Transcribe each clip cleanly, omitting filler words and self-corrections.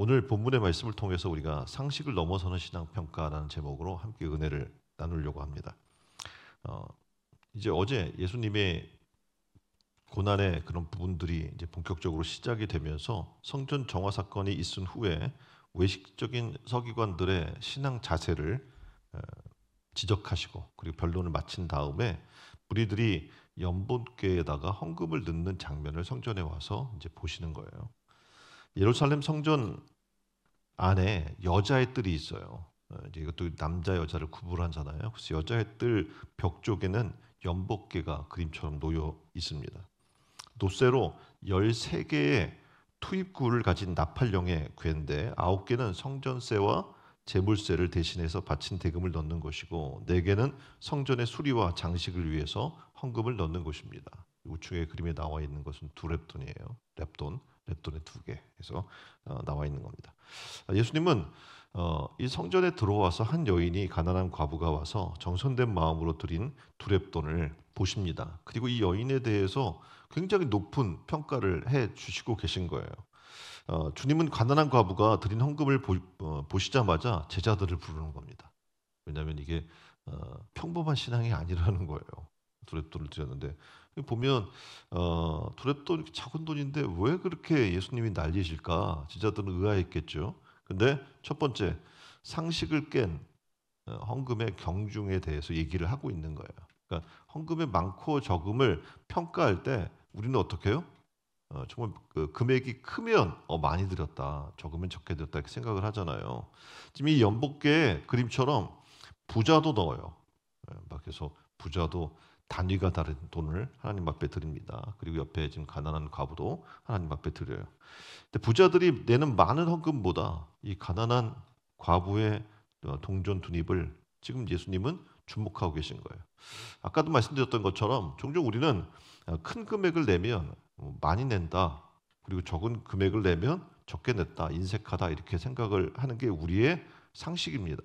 오늘 본문의 말씀을 통해서 우리가 상식을 넘어서는 신앙평가라는 제목으로 함께 은혜를 나누려고 합니다. 어, 이제 어제 예수님의 고난의 그런 부분들이 이제 본격적으로 시작이 되면서 성전 정화 사건이 있은 후에 외식적인 서기관들의 신앙 자세를 어, 지적하시고 그리고 변론을 마친 다음에 무리들이 연못궤에다가 헌금을 넣는 장면을 성전에 와서 이제 보시는 거예요. 예루살렘 성전 안에 여자의 뜰이 있어요. 이제 이것도 남자 여자를 구분하잖아요. 그래서 여자의 뜰 벽 쪽에는 연복궤가 그림처럼 놓여 있습니다. 놋쇠로 13개의 투입구를 가진 나팔령의 궤인데 9개는 성전세와 제물세를 대신해서 바친 대금을 넣는 것이고 4개는 성전의 수리와 장식을 위해서 헌금을 넣는 것입니다. 우측에 그림에 나와 있는 것은 두 렙돈이에요. 렙돈의 2개 해서 나와 있는 겁니다. 예수님은 이 성전에 들어와서 한 여인이 가난한 과부가 와서 정성된 마음으로 드린 두 렙돈을 보십니다. 그리고 이 여인에 대해서 굉장히 높은 평가를 해 주시고 계신 거예요. 주님은 가난한 과부가 드린 헌금을 보시자마자 제자들을 부르는 겁니다. 왜냐하면 이게 평범한 신앙이 아니라는 거예요. 두 렙돈을 드렸는데 보면 두 렙돈 작은 돈인데 왜 그렇게 예수님이 난리실까? 제자들은 의아했겠죠. 근데 첫 번째 상식을 깬 헌금의 경중에 대해서 얘기를 하고 있는 거예요. 그러니까 헌금의 많고 적음을 평가할 때 우리는 어떻게 해요? 정말 그 금액이 크면 많이 드렸다, 적으면 적게 드렸다 이렇게 생각을 하잖아요. 지금 이 연복계의 그림처럼 부자도 넣어요. 막 그래서 부자도 단위가 다른 돈을 하나님 앞에 드립니다. 그리고 옆에 지금 가난한 과부도 하나님 앞에 드려요. 근데 부자들이 내는 많은 헌금보다 이 가난한 과부의 동전 투입을 지금 예수님은 주목하고 계신 거예요. 아까도 말씀드렸던 것처럼 종종 우리는 큰 금액을 내면 많이 낸다. 그리고 적은 금액을 내면 적게 냈다. 인색하다. 이렇게 생각을 하는 게 우리의 상식입니다.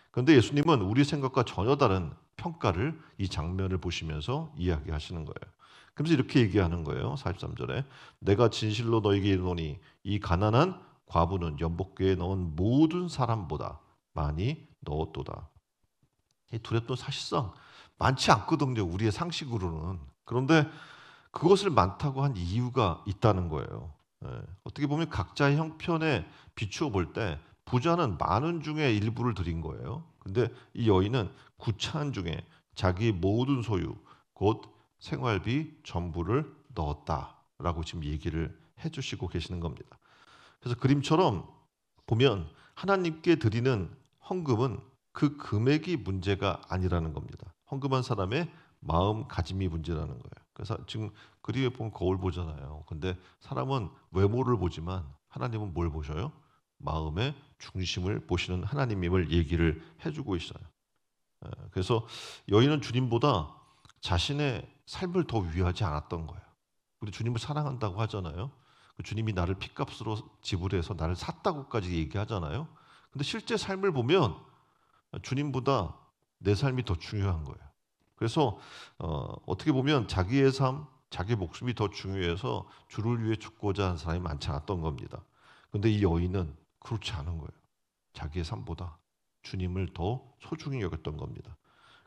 그런데 예수님은 우리 생각과 전혀 다른 평가를 이 장면을 보시면서 이야기하시는 거예요. 그래서 이렇게 얘기하는 거예요. 43절에 내가 진실로 너에게 이르노니 이 가난한 과부는 연복궤에 넣은 모든 사람보다 많이 넣었도다. 이 두렵도 사실상 많지 않거든요. 우리의 상식으로는. 그런데 그것을 많다고 한 이유가 있다는 거예요. 어떻게 보면 각자의 형편에 비추어 볼 때 부자는 많은 중에 일부를 드린 거예요. 근데 이 여인은 구차한 중에 자기 모든 소유, 곧 생활비 전부를 넣었다라고 지금 얘기를 해주시고 계시는 겁니다. 그래서 그림처럼 보면 하나님께 드리는 헌금은 그 금액이 문제가 아니라는 겁니다. 헌금한 사람의 마음가짐이 문제라는 거예요. 그래서 지금 그림에 보면 거울 보잖아요. 근데 사람은 외모를 보지만 하나님은 뭘 보셔요? 마음의 중심을 보시는 하나님임을 얘기를 해주고 있어요. 그래서 여인은 주님보다 자신의 삶을 더 위하지 않았던 거예요. 우리 주님을 사랑한다고 하잖아요. 그 주님이 나를 핏값으로 지불해서 나를 샀다고까지 얘기하잖아요. 근데 실제 삶을 보면 주님보다 내 삶이 더 중요한 거예요. 그래서 어떻게 보면 자기의 삶, 자기 목숨이 더 중요해서 주를 위해 죽고자 하는 사람이 많지 않았던 겁니다. 그런데 이 여인은 그렇지 않은 거예요. 자기의 삶보다 주님을 더 소중히 여겼던 겁니다.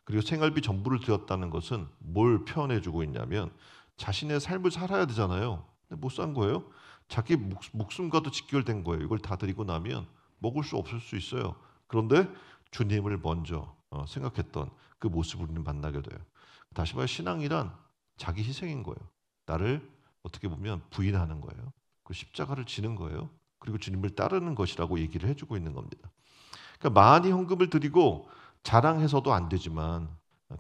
그리고 생활비 전부를 드렸다는 것은 뭘 표현해주고 있냐면 자신의 삶을 살아야 되잖아요. 근데 못 산 거예요. 자기 목숨과도 직결된 거예요. 이걸 다 드리고 나면 먹을 수 없을 수 있어요. 그런데 주님을 먼저 생각했던 그 모습을 우리는 만나게 돼요. 다시 말해 신앙이란 자기 희생인 거예요. 나를 어떻게 보면 부인하는 거예요. 그 십자가를 지는 거예요. 그리고 주님을 따르는 것이라고 얘기를 해주고 있는 겁니다. 그러니까 많이 헌금을 드리고 자랑해서도 안 되지만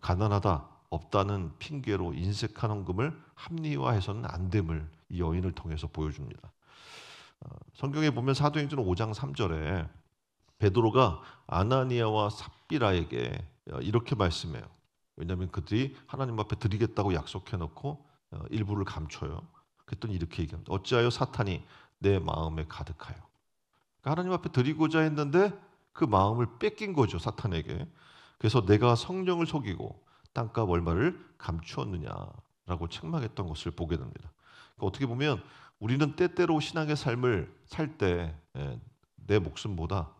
가난하다, 없다는 핑계로 인색한 헌금을 합리화해서는 안 됨을 이 여인을 통해서 보여줍니다. 성경에 보면 사도행전 5장 3절에 베드로가 아나니아와 삽비라에게 이렇게 말씀해요. 왜냐하면 그들이 하나님 앞에 드리겠다고 약속해놓고 일부를 감춰요. 그랬더니 이렇게 얘기합니다. 어찌하여 사탄이 내 마음에 가득하여. 그러니까 하나님 앞에 드리고자 했는데 그 마음을 뺏긴 거죠, 사탄에게. 그래서 내가 성령을 속이고 땅값 얼마를 감추었느냐라고 책망했던 것을 보게 됩니다. 그러니까 어떻게 보면 우리는 때때로 신앙의 삶을 살 때 내 목숨보다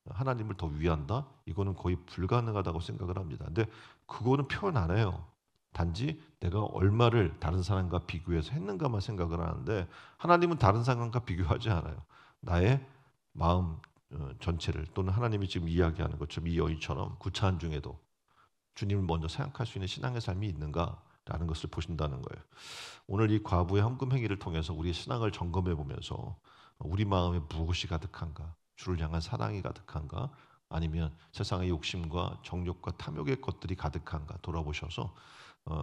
하나님을 더 위한다? 이거는 거의 불가능하다고 생각을 합니다. 근데 그거는 표현 안 해요. 단지 내가 얼마를 다른 사람과 비교해서 했는가만 생각을 하는데 하나님은 다른 사람과 비교하지 않아요. 나의 마음 전체를 또는 하나님이 지금 이야기하는 것처럼 이 여인처럼 구차한 중에도 주님을 먼저 생각할 수 있는 신앙의 삶이 있는가라는 것을 보신다는 거예요. 오늘 이 과부의 헌금 행위를 통해서 우리의 신앙을 점검해 보면서 우리 마음에 무엇이 가득한가? 주를 향한 사랑이 가득한가? 아니면 세상의 욕심과 정욕과 탐욕의 것들이 가득한가 돌아보셔서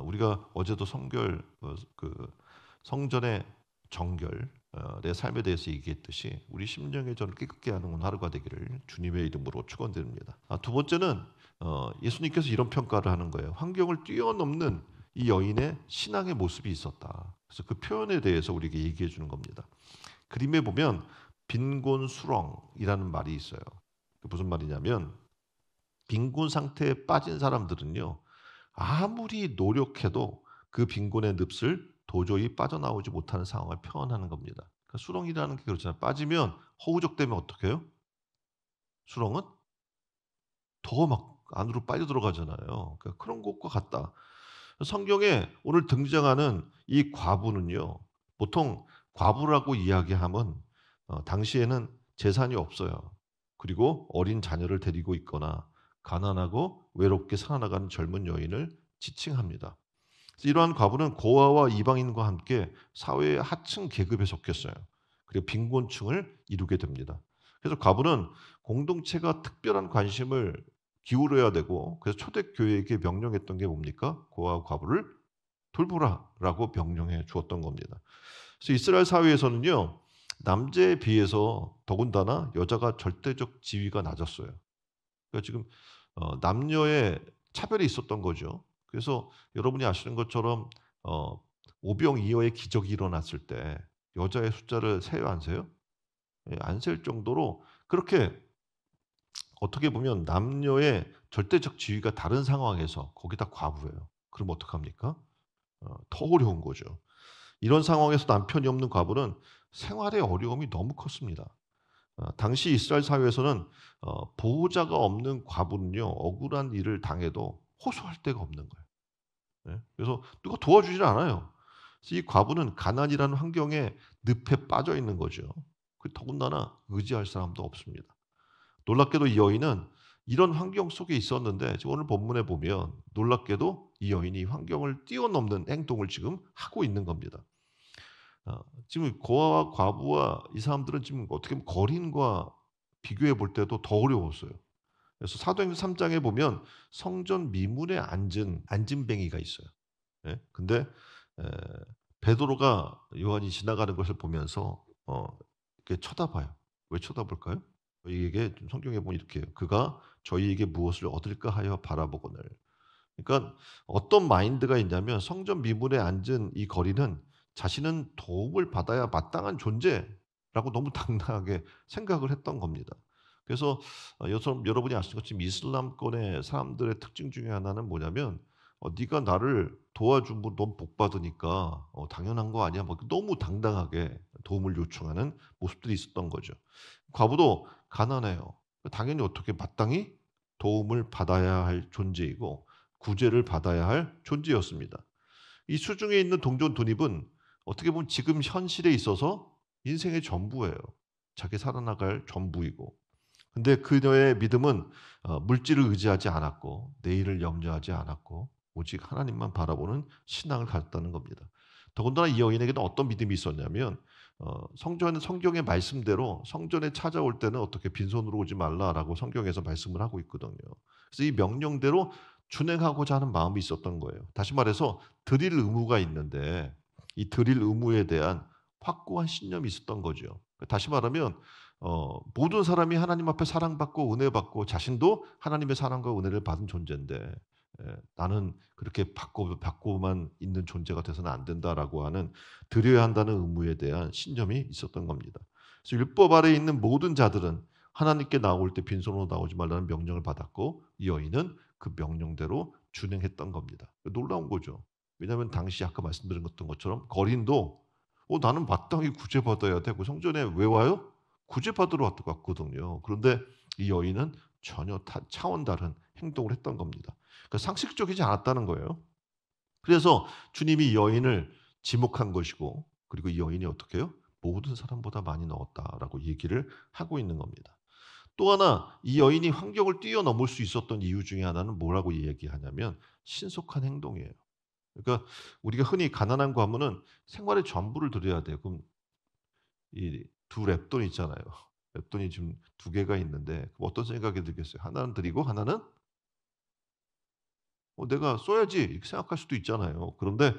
우리가 어제도 성결 그 성전의 정결의 삶에 대해서 얘기했듯이 우리 심령의 전을 깨끗게 하는 오늘 하루가 되기를 주님의 이름으로 축원드립니다. 두 번째는 예수님께서 이런 평가를 하는 거예요. 환경을 뛰어넘는 이 여인의 신앙의 모습이 있었다. 그래서 그 표현에 대해서 우리에게 얘기해 주는 겁니다. 그림에 보면 빈곤수렁이라는 말이 있어요. 무슨 말이냐면 빈곤 상태에 빠진 사람들은요. 아무리 노력해도 그 빈곤의 늪을 도저히 빠져나오지 못하는 상황을 표현하는 겁니다. 그러니까 수렁이라는 게 그렇잖아요. 빠지면 허우적대면 어떻게 해요? 수렁은 더 막 안으로 빨려 들어가잖아요. 그러니까 그런 것과 같다. 성경에 오늘 등장하는 이 과부는요. 보통 과부라고 이야기하면 당시에는 재산이 없어요. 그리고 어린 자녀를 데리고 있거나 가난하고 외롭게 살아나가는 젊은 여인을 지칭합니다. 그래서 이러한 과부는 고아와 이방인과 함께 사회의 하층 계급에 속했어요. 그리고 빈곤층을 이루게 됩니다. 그래서 과부는 공동체가 특별한 관심을 기울여야 되고 그래서 초대교회에게 명령했던 게 뭡니까? 고아와 과부를 돌보라라고 명령해 주었던 겁니다. 그래서 이스라엘 사회에서는요. 남자에 비해서 더군다나 여자가 절대적 지위가 낮았어요. 그러니까 지금 남녀의 차별이 있었던 거죠. 그래서 여러분이 아시는 것처럼 어, 오병이어의 기적이 일어났을 때 여자의 숫자를 세요 안 세요? 예, 안 셀 정도로 그렇게 어떻게 보면 남녀의 절대적 지위가 다른 상황에서 거기다 과부예요. 그럼 어떡합니까? 더 어려운 거죠. 이런 상황에서 남편이 없는 과부는 생활의 어려움이 너무 컸습니다. 당시 이스라엘 사회에서는 보호자가 없는 과부는요 억울한 일을 당해도 호소할 데가 없는 거예요. 예? 그래서 누가 도와주질 않아요. 그래서 이 과부는 가난이라는 환경에 늪에 빠져 있는 거죠. 더군다나 의지할 사람도 없습니다. 놀랍게도 이 여인은 이런 환경 속에 있었는데 지금 오늘 본문에 보면 놀랍게도 이 여인이 환경을 뛰어넘는 행동을 지금 하고 있는 겁니다. 지금 고아와 과부와 이 사람들은 지금 어떻게 보면 거린과 비교해 볼 때도 더 어려웠어요. 그래서 사도행전 3 장에 보면 성전 미문에 앉은 안진뱅이가 있어요. 예. 근데 에 베드로가 요한이 지나가는 것을 보면서 이렇게 쳐다봐요. 왜 쳐다볼까요? 저희에게 좀 성경에 보면 이렇게 해요. "그가 저희에게 무엇을 얻을까 하여 바라보거늘." 그러니까 어떤 마인드가 있냐면 성전 미문에 앉은 이 거리는 자신은 도움을 받아야 마땅한 존재라고 너무 당당하게 생각을 했던 겁니다. 그래서 여러분이 아시는 것처럼 이슬람권의 사람들의 특징 중에 하나는 뭐냐면 네가 나를 도와주면 넌 복 받으니까 당연한 거 아니야? 뭐 너무 당당하게 도움을 요청하는 모습들이 있었던 거죠. 과부도 가난해요. 당연히 어떻게 마땅히 도움을 받아야 할 존재이고 구제를 받아야 할 존재였습니다. 이 수중에 있는 동전 돈입은 어떻게 보면 지금 현실에 있어서 인생의 전부예요. 자기 살아나갈 전부이고. 근데 그녀의 믿음은 물질을 의지하지 않았고 내일을 염려하지 않았고 오직 하나님만 바라보는 신앙을 가졌다는 겁니다. 더군다나 이 여인에게는 어떤 믿음이 있었냐면 성경의 말씀대로 성전에 찾아올 때는 어떻게 빈손으로 오지 말라라고 성경에서 말씀을 하고 있거든요. 그래서 이 명령대로 준행하고자 하는 마음이 있었던 거예요. 다시 말해서 드릴 의무가 있는데 이 드릴 의무에 대한 확고한 신념이 있었던 거죠. 다시 말하면 모든 사람이 하나님 앞에 사랑받고 은혜받고 자신도 하나님의 사랑과 은혜를 받은 존재인데 나는 그렇게 받고만 있는 존재가 돼서는 안 된다라고 하는 드려야 한다는 의무에 대한 신념이 있었던 겁니다. 그래서 율법 아래에 있는 모든 자들은 하나님께 나올 때 빈손으로 나오지 말라는 명령을 받았고 이 여인은 그 명령대로 준행했던 겁니다. 놀라운 거죠. 왜냐하면 당시 아까 말씀드린 것처럼 거린도 나는 마땅히 구제받아야 되고 성전에 왜 와요? 구제받으러 왔거든요. 그런데 이 여인은 전혀 차원 다른 행동을 했던 겁니다. 그러니까 상식적이지 않았다는 거예요. 그래서 주님이 이 여인을 지목한 것이고, 그리고 이 여인이 어떻게 해요? 모든 사람보다 많이 넣었다라고 얘기를 하고 있는 겁니다. 또 하나 이 여인이 환경을 뛰어넘을 수 있었던 이유 중에 하나는 뭐라고 얘기하냐면 신속한 행동이에요. 그러니까 우리가 흔히 가난한 과부는 생활의 전부를 드려야 돼요. 그럼 이 두 랩돈 있잖아요. 랩돈이 지금 두 개가 있는데 어떤 생각이 들겠어요? 하나는 드리고 하나는 내가 써야지 이렇게 생각할 수도 있잖아요. 그런데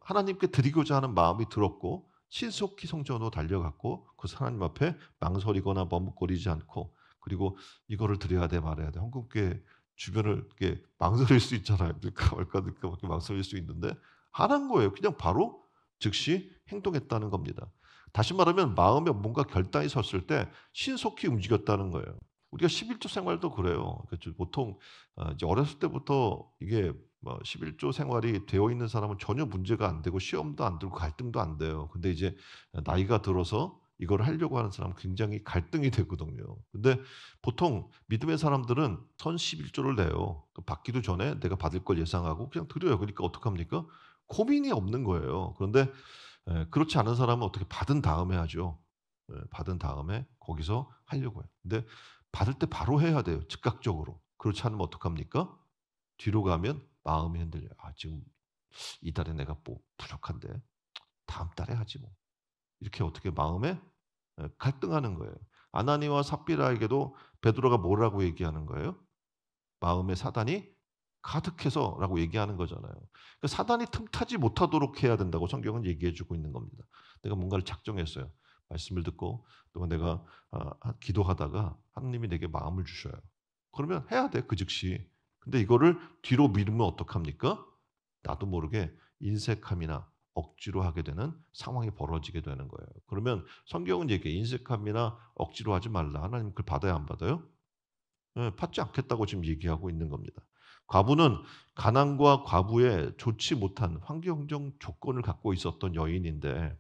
하나님께 드리고자 하는 마음이 들었고 신속히 성전으로 달려갔고 그 하나님 앞에 망설이거나 머뭇거리지 않고, 그리고 이거를 드려야 돼 말아야 돼. 한국교회 주변을 이렇게 망설일 수 있잖아요. 넣을까 말까 넣을까 말까 망설일 수 있는데 안 한 거예요. 그냥 바로 즉시 행동했다는 겁니다. 다시 말하면 마음에 뭔가 결단이 섰을 때 신속히 움직였다는 거예요. 우리가 11조 생활도 그래요. 그렇죠. 보통 이제 어렸을 때부터 이게 뭐 11조 생활이 되어 있는 사람은 전혀 문제가 안 되고 시험도 안 들고 갈등도 안 돼요. 근데 이제 나이가 들어서 이걸 하려고 하는 사람은 굉장히 갈등이 되거든요. 근데 보통 믿음의 사람들은 선 11조를 내요. 받기도 전에 내가 받을 걸 예상하고 그냥 드려요. 그러니까 어떡합니까? 고민이 없는 거예요. 그런데 그렇지 않은 사람은 어떻게 받은 다음에 하죠. 받은 다음에 거기서 하려고 해요. 근데 받을 때 바로 해야 돼요. 즉각적으로. 그렇지 않으면 어떡합니까? 뒤로 가면 마음이 흔들려요. 아, 지금 이달에 내가 뭐 부족한데 다음 달에 하지 뭐. 이렇게 어떻게 마음에 갈등하는 거예요. 아나니와 삽비라에게도 베드로가 뭐라고 얘기하는 거예요? 마음에 사단이 가득해서라고 얘기하는 거잖아요. 그러니까 사단이 틈타지 못하도록 해야 된다고 성경은 얘기해 주고 있는 겁니다. 내가 뭔가를 작정했어요. 말씀을 듣고 또 내가 기도하다가 하나님이 내게 마음을 주셔요. 그러면 해야 돼, 그 즉시. 근데 이거를 뒤로 미루면 어떡합니까? 나도 모르게 인색함이나 억지로 하게 되는 상황이 벌어지게 되는 거예요. 그러면 성경은 얘기해. 인색함이나 억지로 하지 말라. 하나님 그걸 받아야 안 받아요? 받지 않겠다고 지금 얘기하고 있는 겁니다. 과부는 가난과 과부의 좋지 못한 환경적 조건을 갖고 있었던 여인인데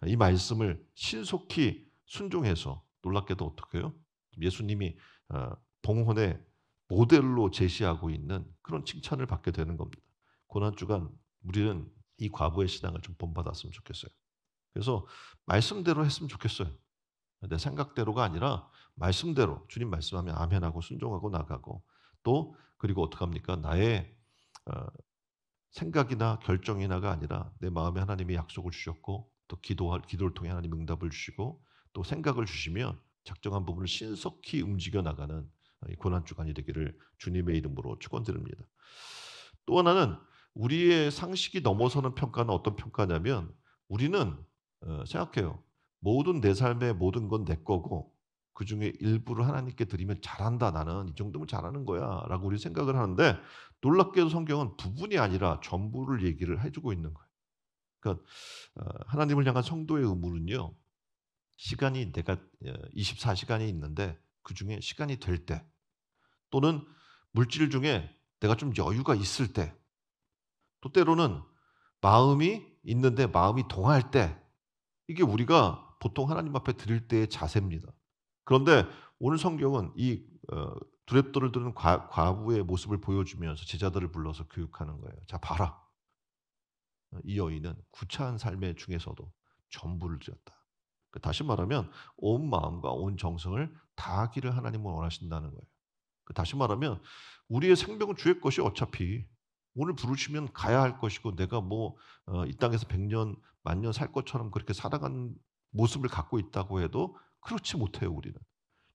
이 말씀을 신속히 순종해서 놀랍게도 어떻게 해요? 예수님이 봉헌의 모델로 제시하고 있는 그런 칭찬을 받게 되는 겁니다. 고난주간 우리는 이 과부의 신앙을 좀 본받았으면 좋겠어요. 그래서 말씀대로 했으면 좋겠어요. 내 생각대로가 아니라 말씀대로 주님 말씀하면 아멘하고 순종하고 나가고, 또 그리고 어떡합니까? 나의 어 생각이나 결정이나가 아니라 내 마음에 하나님이 약속을 주셨고 또 기도를 통해 하나님 응답을 주시고 또 생각을 주시면 작정한 부분을 신속히 움직여 나가는 이 고난 주간이 되기를 주님의 이름으로 축원드립니다. 또 하나는 우리의 상식이 넘어서는 평가는 어떤 평가냐면 우리는 생각해요. 모든 내 삶의 모든 건 내 거고 그중에 일부를 하나님께 드리면 잘한다. 나는 이 정도면 잘하는 거야라고 우리 생각을 하는데 놀랍게도 성경은 부분이 아니라 전부를 얘기를 해주고 있는 거예요. 그러니까 하나님을 향한 성도의 의무는요. 시간이 내가 24시간이 있는데 그중에 시간이 될 때 또는 물질 중에 내가 좀 여유가 있을 때 또 때로는 마음이 있는데 마음이 동할 때 이게 우리가 보통 하나님 앞에 드릴 때의 자세입니다. 그런데 오늘 성경은 이 두렙돌을 드는 과부의 모습을 보여주면서 제자들을 불러서 교육하는 거예요. 자 봐라. 이 여인은 구차한 삶의 중에서도 전부를 드렸다. 다시 말하면 온 마음과 온 정성을 다하기를 하나님은 원하신다는 거예요. 다시 말하면 우리의 생명은 주의 것이 어차피 오늘 부르시면 가야 할 것이고 내가 뭐 이 땅에서 100년, 만년 살 것처럼 그렇게 살아가는 모습을 갖고 있다고 해도 그렇지 못해요, 우리는.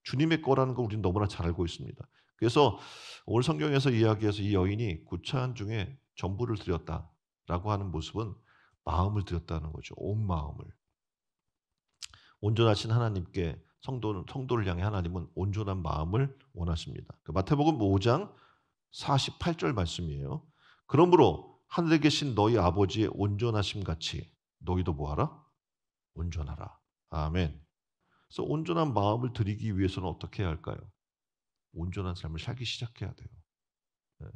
주님의 거라는 거 우리는 너무나 잘 알고 있습니다. 그래서 오늘 성경에서 이야기해서 이 여인이 구차한 중에 전부를 드렸다라고 하는 모습은 마음을 드렸다는 거죠. 온 마음을. 온전하신 하나님께 성도를 향해 하나님은 온전한 마음을 원하십니다. 마태복음 5장 48절 말씀이에요. 그러므로 하늘에 계신 너희 아버지의 온전하심 같이 너희도 뭐하라? 온전하라. 아멘. 그래서 온전한 마음을 드리기 위해서는 어떻게 해야 할까요? 온전한 삶을 살기 시작해야 돼요.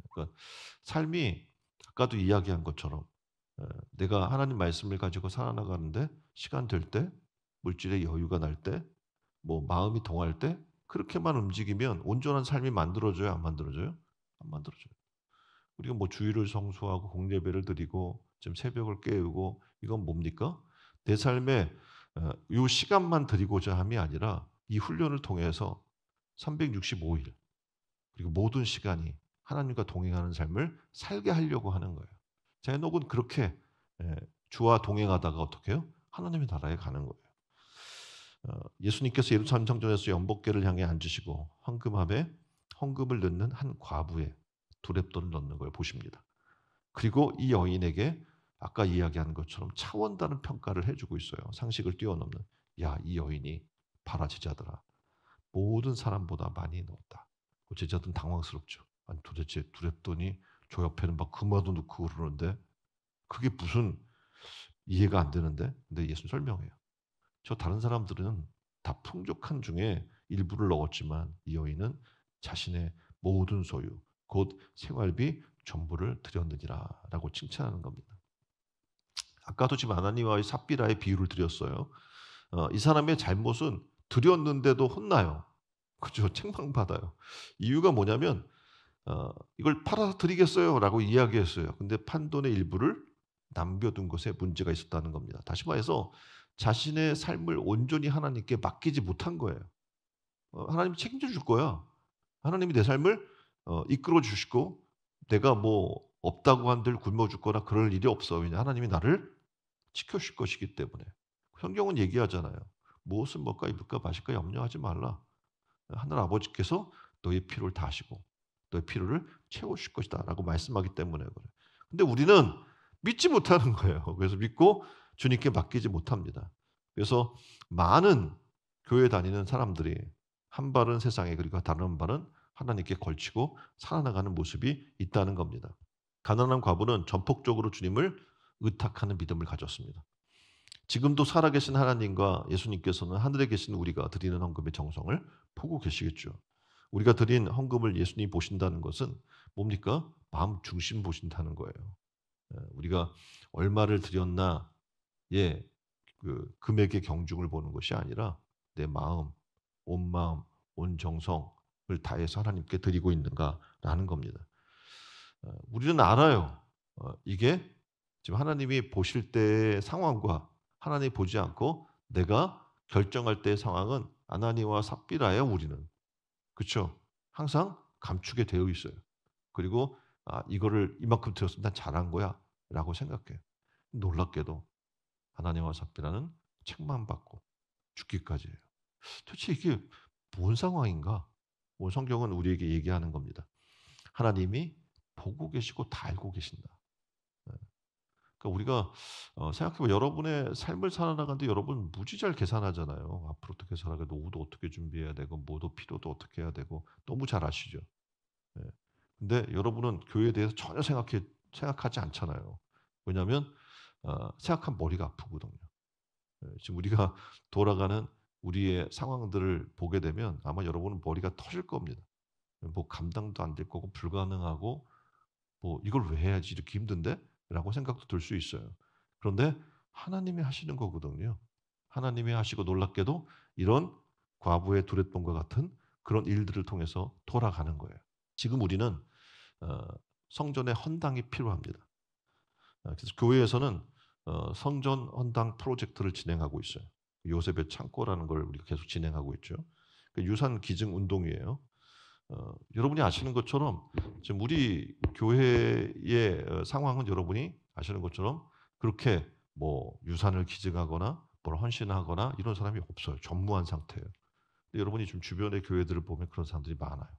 그러니까 삶이 아까도 이야기한 것처럼 내가 하나님 말씀을 가지고 살아나가는데 시간 될 때, 물질의 여유가 날 때, 뭐 마음이 동할 때 그렇게만 움직이면 온전한 삶이 만들어져요, 안 만들어져요? 안 만들어져요. 우리가 뭐 주일을 성수하고 공예배를 드리고 지금 새벽을 깨우고 이건 뭡니까? 내 삶에 요 시간만 드리고자 함이 아니라 이 훈련을 통해서 365일 그리고 모든 시간이 하나님과 동행하는 삶을 살게 하려고 하는 거예요. 자, 해녹은 그렇게 주와 동행하다가 어떻게 해요? 하나님의 나라에 가는 거예요. 예수님께서 예루살렘 성전에서 연복궤를 향해 앉으시고 황금함에 헌금을 넣는 한 과부의 두렙돈을 넣는 걸 보십니다. 그리고 이 여인에게 아까 이야기한 것처럼 차원 다른 평가를 해주고 있어요. 상식을 뛰어넘는. 야, 이 여인이 바라 제자들아. 모든 사람보다 많이 넣었다. 그 제자들은 당황스럽죠. 아니 도대체 두렙돈이 저 옆에는 막 금화도 넣고 그러는데 그게 무슨 이해가 안 되는데? 근데 예수는 설명해요. 저 다른 사람들은 다 풍족한 중에 일부를 넣었지만 이 여인은 자신의 모든 소유, 곧 생활비 전부를 드렸느니라라고 칭찬하는 겁니다. 아까도 지금 아나니와의 삽비라의 비유를 드렸어요. 이 사람의 잘못은 드렸는데도 혼나요. 그죠? 책망받아요. 이유가 뭐냐면 이걸 팔아서 드리겠어요라고 이야기했어요. 근데 판돈의 일부를 남겨둔 것에 문제가 있었다는 겁니다. 다시 말해서 자신의 삶을 온전히 하나님께 맡기지 못한 거예요. 하나님이 책임져 줄 거야. 하나님이 내 삶을 이끌어 주시고 내가 뭐 없다고 한들 굶어 죽거나 그럴 일이 없어. 왜냐 하나님이 나를 지켜줄 것이기 때문에. 성경은 얘기하잖아요. 무엇을 먹을까 입을까 마실까 염려하지 말라. 하늘 아버지께서 너의 필요를 다하시고 너의 필요를 채우실 것이다라고 말씀하기 때문에 그래요. 근데 우리는 믿지 못하는 거예요. 그래서 믿고 주님께 맡기지 못합니다. 그래서 많은 교회 다니는 사람들이 한 발은 세상에 그리고 다른 한 발은 하나님께 걸치고 살아나가는 모습이 있다는 겁니다. 가난한 과부는 전폭적으로 주님을 의탁하는 믿음을 가졌습니다. 지금도 살아계신 하나님과 예수님께서는 하늘에 계신 우리가 드리는 헌금의 정성을 보고 계시겠죠. 우리가 드린 헌금을 예수님이 보신다는 것은 뭡니까? 마음 중심 보신다는 거예요. 우리가 얼마를 드렸나, 예, 그 금액의 경중을 보는 것이 아니라 내 마음, 온 정성을 다해서 하나님께 드리고 있는가라는 겁니다. 우리는 알아요. 이게 지금 하나님이 보실 때의 상황과 하나님이 보지 않고 내가 결정할 때의 상황은 아나니와 삽비라야 우리는. 그렇죠? 항상 감추게 되어 있어요. 그리고 이거를 이만큼 들었으면 난 잘한 거야라고 생각해요. 놀랍게도 하나님과 삽비라는 책만 받고 죽기까지 해요. 도대체 이게 뭔 상황인가? 뭐 성경은 우리에게 얘기하는 겁니다. 하나님이 보고 계시고 다 알고 계신다. 예. 그러니까 우리가 생각해보면 여러분의 삶을 살아나가는데 여러분 무지 잘 계산하잖아요. 앞으로 어떻게 살아가야 노후도 어떻게 준비해야 되고 뭐도 필요도 어떻게 해야 되고 너무 잘 아시죠. 예. 근데 여러분은 교회에 대해서 전혀 생각하지 않잖아요. 왜냐하면 생각하면 머리가 아프거든요. 예. 지금 우리가 돌아가는 우리의 상황들을 보게 되면 아마 여러분은 머리가 터질 겁니다. 뭐 감당도 안 될 거고 불가능하고 뭐 '이걸 왜 해야지 이렇게 힘든데?' 라고 생각도 들 수 있어요. 그런데 하나님이 하시는 거거든요. 하나님이 하시고 놀랍게도 이런 과부의 두렛돈과 같은 그런 일들을 통해서 돌아가는 거예요. 지금 우리는 어 성전의 헌당이 필요합니다. 그래서 교회에서는 성전 헌당 프로젝트를 진행하고 있어요. 요셉의 창고라는 걸 우리가 계속 진행하고 있죠. 그 유산 기증 운동이에요. 여러분이 아시는 것처럼 지금 우리 교회의 상황은 여러분이 아시는 것처럼 그렇게 뭐 유산을 기증하거나 뭘 헌신하거나 이런 사람이 없어요. 전무한 상태예요. 근데 여러분이 좀 주변의 교회들을 보면 그런 사람들이 많아요.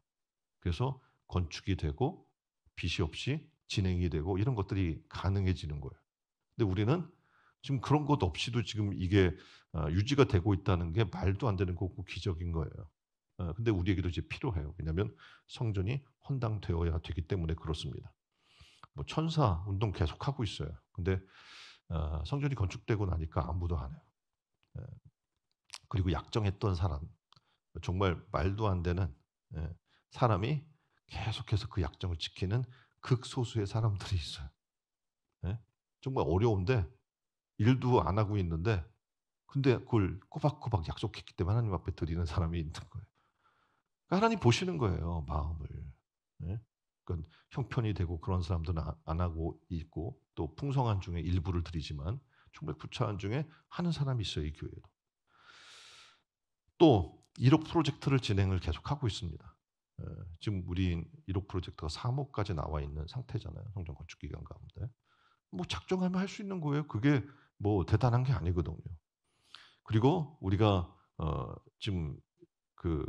그래서 건축이 되고 빚이 없이 진행이 되고 이런 것들이 가능해지는 거예요. 근데 우리는 지금 그런 것 없이도 지금 이게 유지가 되고 있다는 게 말도 안 되는 거고 기적인 거예요. 근데 우리에게도 이제 필요해요. 왜냐하면 성전이 헌당되어야 되기 때문에 그렇습니다. 뭐 천사 운동 계속하고 있어요. 근데 성전이 건축되고 나니까 아무도 안 해요. 예. 그리고 약정했던 사람, 정말 말도 안 되는 예, 사람이 계속해서 그 약정을 지키는 극소수의 사람들이 있어요. 예. 정말 어려운데 일도 안 하고 있는데 근데 그걸 꼬박꼬박 약속했기 때문에 하나님 앞에 드리는 사람이 있는 거예요. 그러니까 하나님 보시는 거예요, 마음을. 예? 그러니까 형편이 되고 그런 사람들은 안 하고 있고 또 풍성한 중에 일부를 드리지만 정말 구차한 중에 하는 사람이 있어요, 이 교회도. 또 1억 프로젝트를 진행을 계속하고 있습니다. 지금 우리 1억 프로젝트가 3억까지 나와 있는 상태잖아요, 성전 건축 기간 가운데. 뭐 작정하면 할 수 있는 거예요. 그게 뭐 대단한 게 아니거든요. 그리고 우리가 지금 그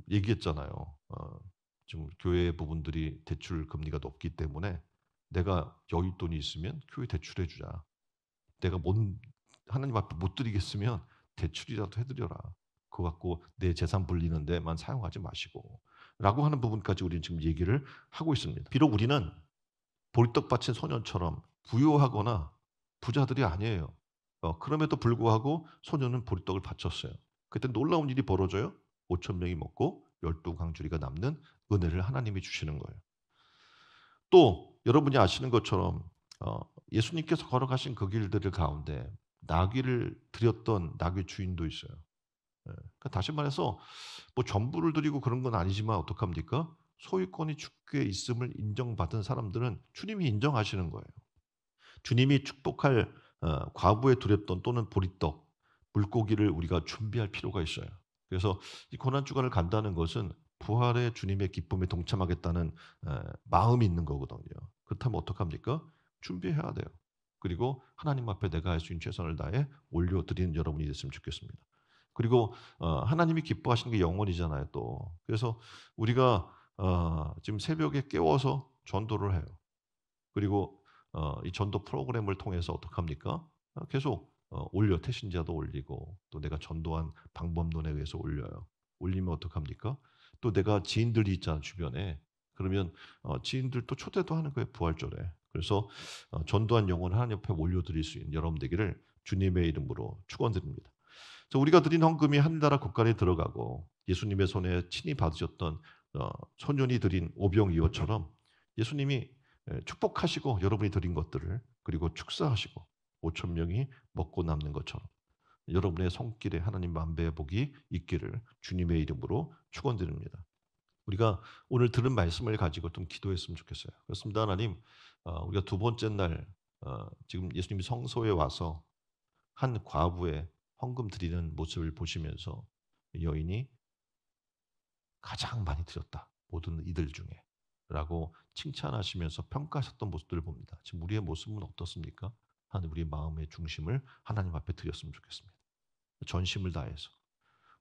얘기했잖아요. 지금 교회 부분들이 대출 금리가 높기 때문에 내가 여윳돈이 있으면 교회 대출해 주자. 내가 못 하나님 앞에 못 드리겠으면 대출이라도 해 드려라. 그거 갖고 내 재산 불리는 데만 사용하지 마시고. 라고 하는 부분까지 우리는 지금 얘기를 하고 있습니다. 비록 우리는 보리떡 바친 소년처럼 부유하거나 부자들이 아니에요. 그럼에도 불구하고 소년은 보리떡을 바쳤어요. 그때 놀라운 일이 벌어져요. 5천 명이 먹고 12 강주리가 남는 은혜를 하나님이 주시는 거예요. 또 여러분이 아시는 것처럼 어, 예수님께서 걸어가신 그 길들 가운데 나귀를 드렸던 나귀 주인도 있어요. 그러니까 다시 말해서 뭐 전부를 드리고 그런 건 아니지만 어떡합니까? 소유권이 주께 있음을 인정받은 사람들은 주님이 인정하시는 거예요. 주님이 축복할 과부에 드렸던 또는 보리떡, 물고기를 우리가 준비할 필요가 있어요. 그래서 이 고난 주간을 간다는 것은 부활의 주님의 기쁨에 동참하겠다는 마음이 있는 거거든요. 그렇다면 어떡합니까? 준비해야 돼요. 그리고 하나님 앞에 내가 할 수 있는 최선을 다해 올려드리는 여러분이 됐으면 좋겠습니다. 그리고 하나님이 기뻐하시는 게 영원이잖아요, 또. 그래서 우리가 지금 새벽에 깨워서 전도를 해요. 그리고 이 전도 프로그램을 통해서 어떡합니까? 계속 올려 태신자도 올리고 또 내가 전도한 방법론에 의해서 올려요. 올리면 어떡합니까? 또 내가 지인들이 있잖아 주변에. 그러면 지인들도 초대도 하는 거예요 부활절에. 그래서 전도한 영혼을 하나님 옆에 올려드릴 수 있는 여러분 되기를 주님의 이름으로 축원드립니다. 우리가 드린 헌금이 하늘나라 국간에 들어가고 예수님의 손에 친히 받으셨던 소년이 드린 오병이어처럼 예수님이 축복하시고 여러분이 드린 것들을 그리고 축사하시고 5천 명이 먹고 남는 것처럼 여러분의 손길에 하나님 만배의 복이 있기를 주님의 이름으로 축원드립니다. 우리가 오늘 들은 말씀을 가지고 좀 기도했으면 좋겠어요. 그렇습니다. 하나님, 우리가 두 번째 날 지금 예수님이 성소에 와서 한 과부의 헌금 드리는 모습을 보시면서 여인이 가장 많이 드렸다. 모든 이들 중에. 라고 칭찬하시면서 평가하셨던 모습들을 봅니다. 지금 우리의 모습은 어떻습니까? 하나님 우리의 마음의 중심을 하나님 앞에 드렸으면 좋겠습니다. 전심을 다해서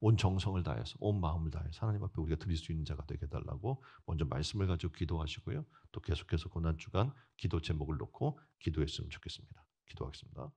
온 정성을 다해서 온 마음을 다해서 하나님 앞에 우리가 드릴 수 있는 자가 되게 해달라고 먼저 말씀을 가지고 기도하시고요. 또 계속해서 고난 주간 기도 제목을 놓고 기도했으면 좋겠습니다. 기도하겠습니다.